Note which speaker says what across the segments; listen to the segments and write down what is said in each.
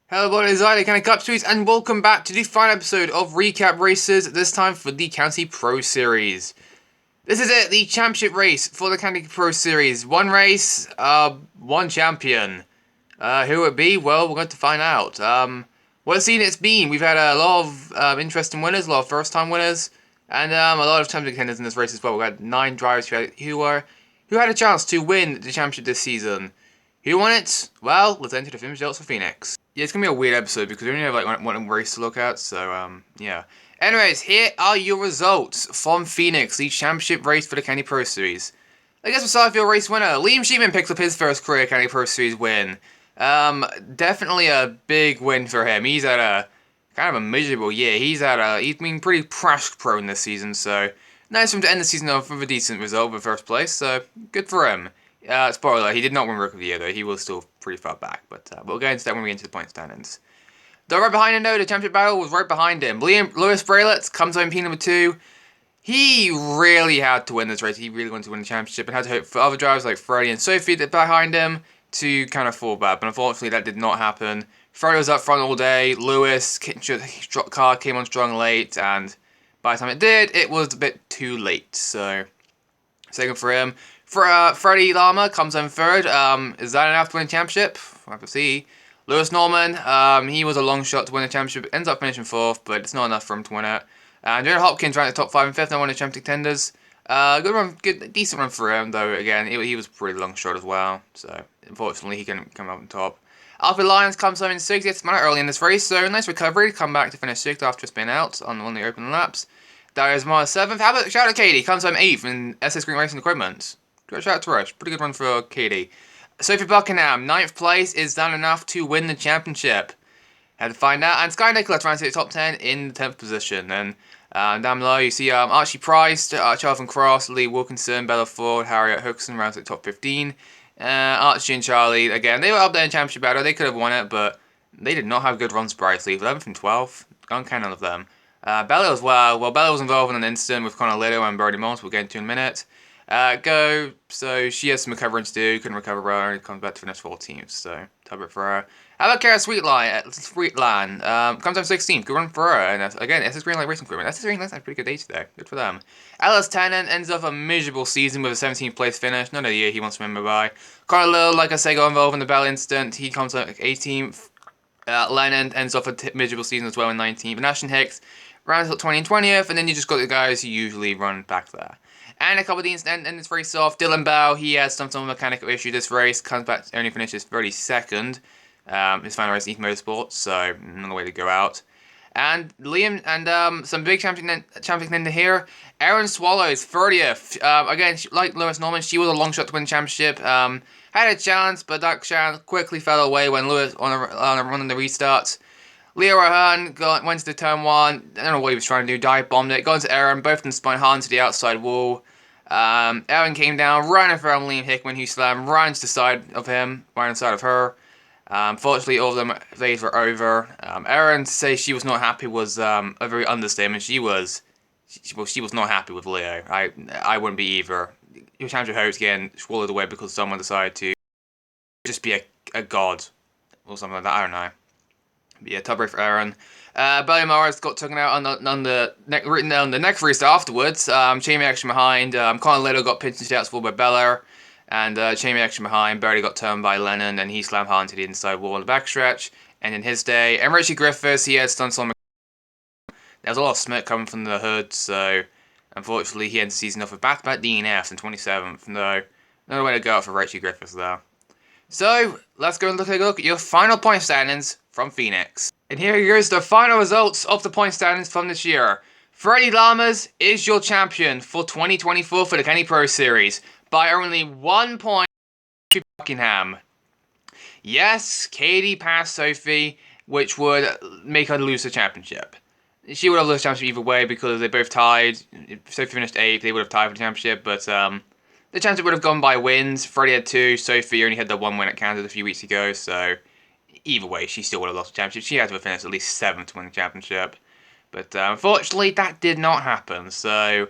Speaker 1: Hello, what is I, Kind of Cup Streets, and welcome back to the final episode of Recap Races, this time for the County Pro Series. This is it, the championship race for the County Pro Series. One race, one champion. Who will it be? Well, we're going to find out. What a scene it's been. We've had a lot of interesting winners, a lot of first-time winners, and a lot of champion contenders in this race as well. We had 9 drivers who had a chance to win the championship this season. Who won it? Well, let's enter the finish results for Phoenix. Yeah, it's gonna be a weird episode because we only have like one race to look at, so yeah. Anyways, here are your results from Phoenix, the championship race for the County Pro Series. I guess we'll start with your race winner. Liam Sheeman picks up his first career County Pro Series win. Definitely a big win for him. He's had a kind of a miserable year. He's been pretty crash prone this season, so nice for him to end the season off with a decent result with first place. So good for him. Spoiler, he did not win Rookie of the Year though. He was still pretty far back, but we'll get into that when we get into the point standings. Though right behind him though, the championship battle was right behind him. Lewis Braylett comes home P number 2. He really had to win this race. He really wanted to win the championship and had to hope for other drivers like Freddie and Sophie that behind him to kind of fall back. But unfortunately, that did not happen. Freddie was up front all day. Lewis car came on strong late, and by the time it did, it was a bit too late. So second for him. Freddie Lama comes in third. Is that enough to win the championship? We'll have to see. Lewis Norman, he was a long shot to win the championship. Ends up finishing 4th, but it's not enough for him to win it. Jared Hopkins ran the top 5 and 5th, and won the championship contenders. Good run, decent run for him though. Again, he was pretty long shot as well, so unfortunately he couldn't come up on top. Alfred Lyons comes home in 6th, gets him out early in this race, so nice recovery to come back to finish 6th after spin out on one of the open laps. Darius Mars 7th. How about shout out to Katie, comes home 8th in SS Green Racing Equipment. Shout out to Rush, pretty good run for Katie. Sophie Buckingham, 9th place. Is that enough to win the championship? Had to find out. And Sky Nicholas runs to the top 10 in the 10th position. And down below you see Archie Price, Charlton Cross, Lee Wilkinson, Bella Ford, Harriet Hookson runs to the top 15. Archie and Charlie, again, they were up there in championship battle. They could have won it, but they did not have good runs brightly. 11th and 12th. Can't count none of them. Bella as well. Well, Bella was involved in an incident with Connor Little and Brody Moss. We'll get into in a minute. So she has some recovering to do. Couldn't recover well. And comes back to finish 14th. So top it for her. How about Kara Sweetland? Comes out 16th. Good run for her. And again, SS Green Light Racing Equipment. SS Green Light's had a pretty good day today. Good for them. Alice Tennant ends off a miserable season with a 17th place finish. Not a year he wants to remember by. Connor Little, like I say, got involved in the Bell incident. He comes out 18th. Lennon ends off a miserable season as well in 19th. And Ashton Hicks rounds up 20 and 20th, and then you just got the guys who usually run back there. And a couple of these end this race off. Dylan Bell, he has some mechanical issue this race, comes back, only finishes 32nd. His final race in East Motorsports, so another way to go out. And Liam and some big champion contender here. Erin Swallows, 30th. Again, like Lewis Norman, she was a long shot to win the championship. Had a chance, but that chance quickly fell away when Lewis on a run in the restarts. Leo Ahern went to turn 1. I don't know what he was trying to do. Dive bombed it. Got into Aaron. Both of them spun hard to the outside wall. Aaron came down, ran in front of Liam Hickman, who slammed right into the side of him, right inside of her. Fortunately, all of them days were over. Aaron to say she was not happy was a very understatement. She was not happy with Leo. I wouldn't be either. Your championship hopes getting swallowed away because someone decided to just be a god or something like that. I don't know. But yeah, top break for Aaron. Billy Morris got taken out on the next restart afterwards. Jamie action behind. Conor Little got pinched into the outside wall by Bella. And Jamie action behind. Birdie got turned by Lennon, and he slammed hard into the inside wall in the backstretch. And in his day, and Richie Griffiths, he had stunts on. There was a lot of smoke coming from the hood, so unfortunately he ends the season off with back-to-back DNFs in 27th. No, another way to go out for Richie Griffiths there. So, let's go and take a look at your final point standings from Phoenix. And here goes the final results of the point standings from this year. Freddie Lamas is your champion for 2024 for the County Pro Series by only 1 point to Buckingham. Yes, Katie passed Sophie, which would make her lose the championship. She would have lost the championship either way because they both tied. If Sophie finished 8th, they would have tied for the championship, but the championship would have gone by wins. Freddie had 2, Sophie only had the 1 win at Kansas a few weeks ago, so either way, she still would have lost the championship. She had to have finished at least 7th to win the championship. But unfortunately, that did not happen, so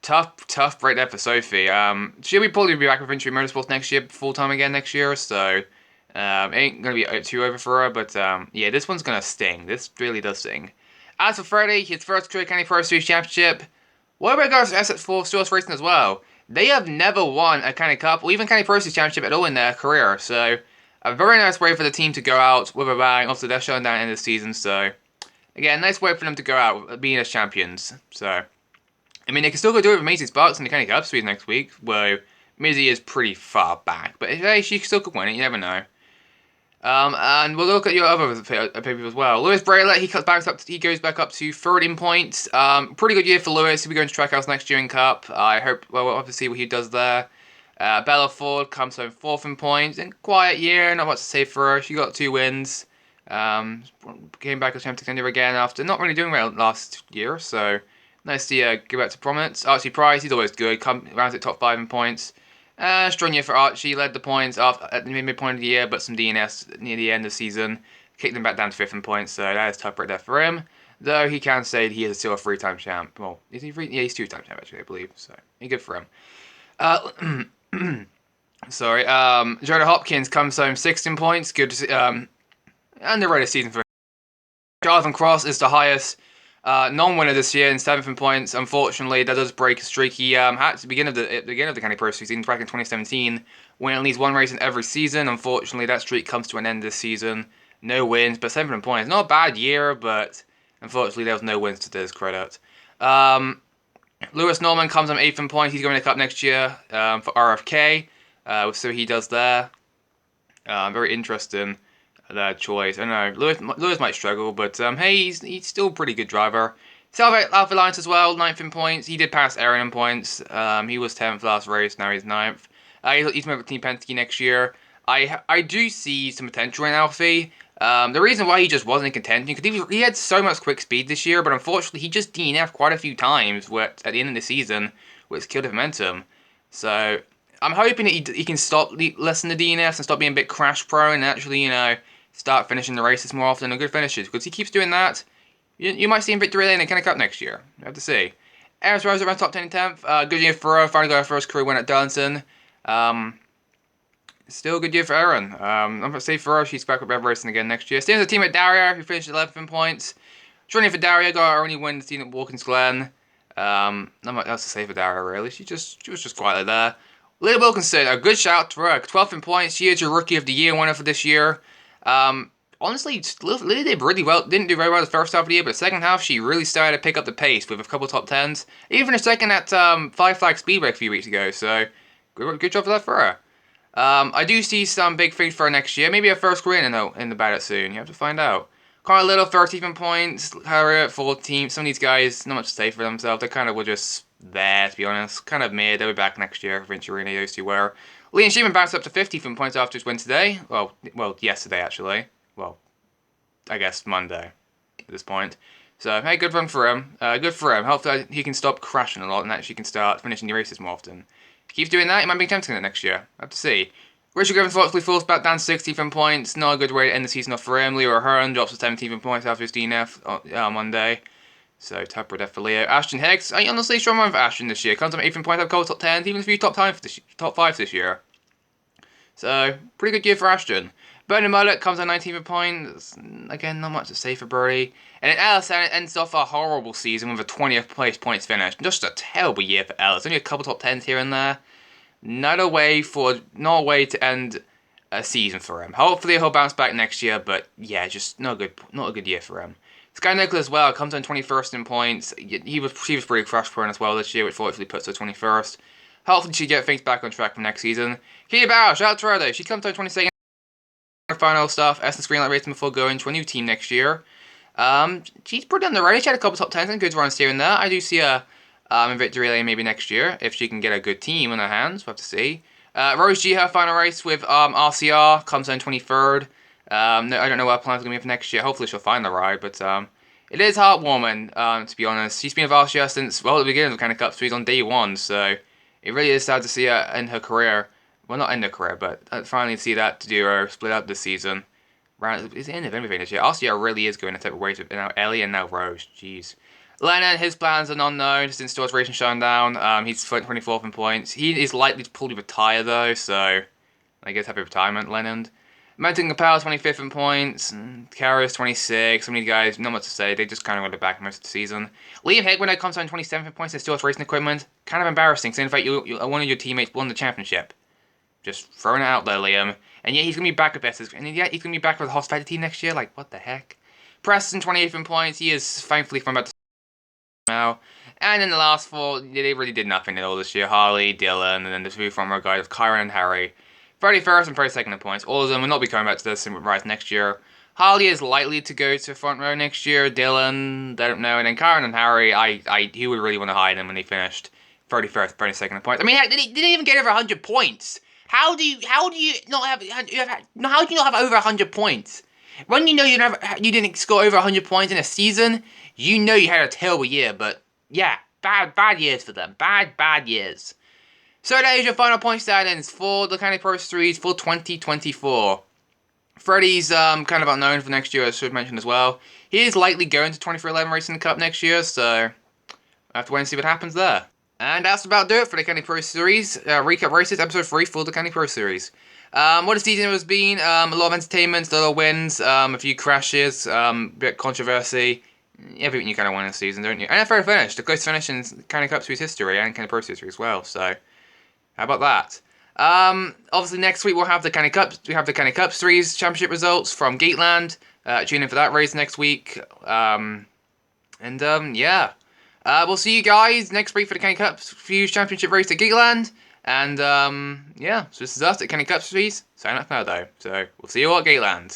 Speaker 1: tough break there for Sophie. She'll probably be back with Venturi Motorsports next year, full-time again next year, so Ain't going to be too over for her, but yeah, this one's going to sting. This really does sting. As for Freddie, his first career County Pro Series Championship. What about guys SF4 Source Racing as well? They have never won a County Cup or even County Pro Series Championship at all in their career, so a very nice way for the team to go out with a bang. Also, they're shutting down in the season, so again, nice way for them to go out being as champions. So, I mean, they can still go do it with Maisie Sparks in the County Cup Series next week, where Maisie is pretty far back, but hey, she still could win it. You never know. And we'll look at your other pay-per-view as well. Lewis Braylett, he goes back up to third in points. Pretty good year for Lewis. He'll be going to Trackhouse next year in Cup. I hope, well, we'll have to see what he does there. Bella Ford comes home fourth in points. In quiet year, not much to say for her. She got 2 wins. Came back as champion contender again after not really doing well last year, so nice to go back to prominence. Archie Price, he's always good. Rounds at top 5 in points. Strong year for Archie, led the points at the midpoint of the year, but some DNS near the end of the season kicked him back down to 5th in points, so that is tough right there for him. Though he can say he is still a 3-time champ. Well, is he 3? Yeah, he's 2-time champ actually, I believe. So good for him. Sorry. Jonah Hopkins comes home 6th in points. Good to see. Underrated season for him. Jonathan Cross is the highest non-winner this year in 7th in points. Unfortunately, that does break a streak. He had at the beginning of the County Pro season back in 2017, win at least 1 race in every season. Unfortunately, that streak comes to an end this season. No wins, but 7th in points. Not a bad year, but unfortunately, there was no wins to his credit. Lewis Norman comes on 8th in points. He's going to Cup next year for RFK. So he does there. Very interesting. That choice. I don't know. Lewis might struggle, but hey, he's still a pretty good driver. Salvate Alpha Alliance as well, 9th in points. He did pass Aaron in points. He was 10th last race, now he's 9th. He's moving with Team Penske next year. I do see some potential in Alfie. The reason why he just wasn't in contention, because he had so much quick speed this year, but unfortunately he just DNF'd quite a few times at the end of the season, which killed his momentum. So I'm hoping that he can stop listening to DNFs and stop being a bit crash prone and actually, start finishing the races more often and good finishes. Because he keeps doing that, you might see him victory lane in the County Cup next year. You have to see. Eris Rose around top 10 and 10th. Good year for her. Finally got her first career win at Darlington. Still a good year for Erin. I'm going to say for her, she's back with Rev Racing again next year. Staying with the team at Daria, who finished 11th in points. Strong year for Daria, got her only win the team at Watkins Glen. Not much else to say for Daria, really. She was just quietly there. Leah Wilkinson, a good shout to her. 12th in points. She is your Rookie of the Year winner for this year. Honestly, Lily did really well. Didn't do very well the first half of the year, but the second half she really started to pick up the pace with a couple top 10s. Even a second at Five Flag Speedway a few weeks ago. So good job for that for her. I do see some big things for her next year. Maybe her first career in the ballot soon. You have to find out. Carl Little, 13th in points. Harriet, 14th. Some of these guys, not much to say for themselves. They kind of were just there, to be honest. Kind of mid. They'll be back next year. Venturini, those two were. Liam Sheeman bounced up to 50th in points after his win today. Well, yesterday, actually. Well, I guess Monday at this point. So, hey, good run for him. Good for him. Hopefully he can stop crashing a lot and actually can start finishing the races more often. If he keeps doing that, he might be tempting it next year. I have to see. Richard Griffin Foxley falls back down 60th in points. Not a good way to end the season off for him. Leo Ahern drops to 17th in points after his DNF on Monday. So, tough death for Leo. Ashton Hicks, I honestly strong run for Ashton this year. Comes up 8th in points, have top 10s, even a few top 5s this year. So, pretty good year for Ashton. Bernard Mullet comes on 19th in points. Again, not much to say for Birdie. And then Ellis ends off a horrible season with a 20th place points finish. Just a terrible year for Ellis. Only a couple top 10s here and there. Not a way to end a season for him. Hopefully he'll bounce back next year, but yeah, just not a good year for him. Sky Nicholas as well comes on 21st in points. He was pretty crash prone as well this year, which fortunately puts her 21st. Hopefully she get things back on track for next season. Kia Bauer, shout out to her though. She comes on 22nd. Final stuff. Essence Greenlight Racing before going to a new team next year. She's pretty underrated. She had a couple top 10s and good runs here and there. I do see her in victory lane maybe next year if she can get a good team on her hands. We'll have to see. Rose G, her final race with RCR comes on 23rd. I don't know what her plans are going to be for next year. Hopefully she'll find the ride, but it is heartwarming, to be honest. She's been with RCR since, well, at the beginning of the County Cup, so she's on day 1, so it really is sad to see her end her career. Well, not end her career, but finally see that to do her split up this season. It's the end of everything this year. RCR really is going a type of way to now Ellie and now Rose. Jeez. Lennon, his plans are unknown since Stores Racing shut down. He's 24th in points. He is likely to probably retire though, so I guess happy retirement, Lennon. Mountain Capel 25th in points, Karras 26. Some of these guys, not much to say. They just kind of went back most of the season. Liam Higman comes out in 27th in points and still has racing equipment. Kind of embarrassing, saying in fact one of your teammates won the championship. Just throwing it out there, Liam. And yeah, he's gonna be back with Best, and yeah, he's gonna be back with the Hospitality team next year. Like, what the heck? Preston 28th in points. He is thankfully from about to now. And in the last four, they really did nothing at all this year. Harley, Dylan, and then the two former guys of Kyron and Harry. 31st and 32nd in points. All of them will not be coming back to this Rise next year. Harley is likely to go to front row next year. Dylan, I don't know. And then Kyron and Harry, he would really want to hide them when they finished 31st, 32nd in points. I mean, heck, they didn't even get over 100 points. How do you not have how do you not have over 100 points? When you know you didn't score over 100 points in a season, you know you had a terrible year. But yeah, bad years for them. Bad years. So that is your final point standings for the County Pro Series for 2024. Freddie's kind of unknown for next year, as I should mention as well. He is likely going to 24/11 Racing Cup next year, so I have to wait and see what happens there. And that's about do it for the County Pro Series. Recap Races, Episode 3 for the County Pro Series. What a season has been. A lot of entertainment, a lot of wins, a few crashes, bit of controversy. Everything you kind of want in a season, don't you? And a fair finish. The close finish in County Cup Series history and County Pro Series as well, so how about that? Obviously next week we'll have the County Cup. We have the County Cup Series Championship results from Gateland. Tune in for that race next week. Yeah. We'll see you guys next week for the County Cup Series Championship race at Gateland. And yeah, so this is us at County Cup Series. Sign up now though. So we'll see you all at Gateland.